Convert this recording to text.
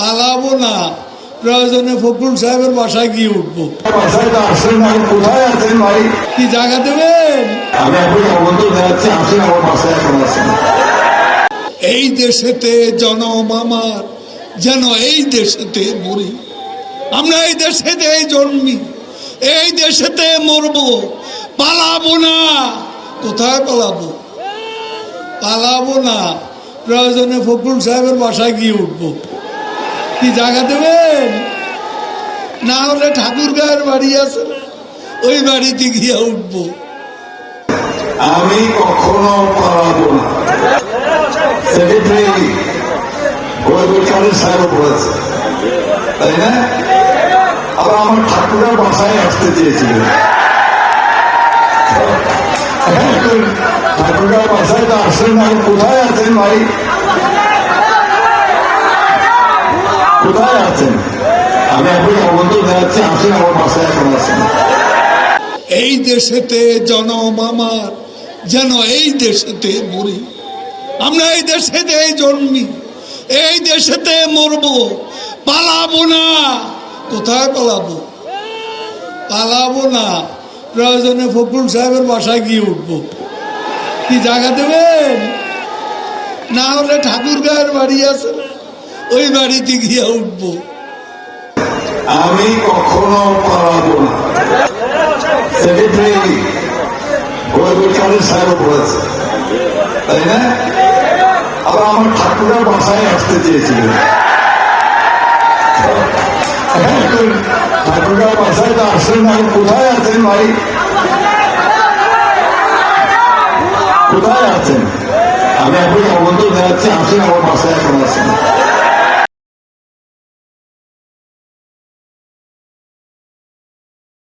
পালাবো না, প্রয়োজনে ফখরুল সাহেবের বাসায় গিয়ে উঠবো। বাসায় তো আসলেন না, কোথায় আছেন ভাই? কি জায়গা দেবেন? আমি এখন আমন্ত্রণ দেখাচ্ছি, আসেন আমার বাসায় এখন আছেন। এই দেশেতে জনম আমার, যেন এই দেশেতে মরি। আমরা এই দেশেতে জন্মি, এই দেশেতে মরবো। পালাবো না। কোথায় পালাবো? পালাবো না, প্রয়োজনে ফখরুল সাহেবের বাসায় গিয়ে উঠবো। কি জায়গা দেবেন? না হলে ঠাকুর গায়ের বাড়ি আছে না, ওই বাড়িতে গিয়ে উঠবো। আমি কখনো পালাবো না। সেক্রেটারি গোলকারের সাহেব বলেছে, তাই না? আবার আমার ঠাকুরের বাসায় আসতে চেয়েছিলেন। ঠাকুরের বাসায় তো আসলেন না, কোথায় আছেন ভাই? কোথায় আছেন? আমি এখন আমন্ত্রণ দেখাচ্ছি, আসেন আমার বাসায় এখন আছেন। এই দেশেতে জনম আমার, যেন এই দেশেতে মরি। আমরা এই দেশেতে জন্মি, এই দেশেতে মরবো। পালাবো না। কোথায় পালাবো? পালাবো না, প্রয়োজনে ফখরুল সাহেবের বাসায় গিয়ে উঠবো। কি জায়গা দেবেন? না হলে ঠাকুর গায়ের বাড়ি আছে না, ওই বাড়িতে গিয়ে উঠবো। আমি কখনো পালাবো না। সেক্রেটারি গোলকারের সাহেব বলেছে, তাই না? আবার আমার ঠাকুরের বাসায় আসতে চেয়েছিলেন। ঠাকুরের বাসায় তো আসলেন না, কোথায় আছেন ভাই? কোথায় আছেন? আমি এখন আমন্ত্রণ দেখাচ্ছি, আসেন আমার বাসায় এখন আছেন।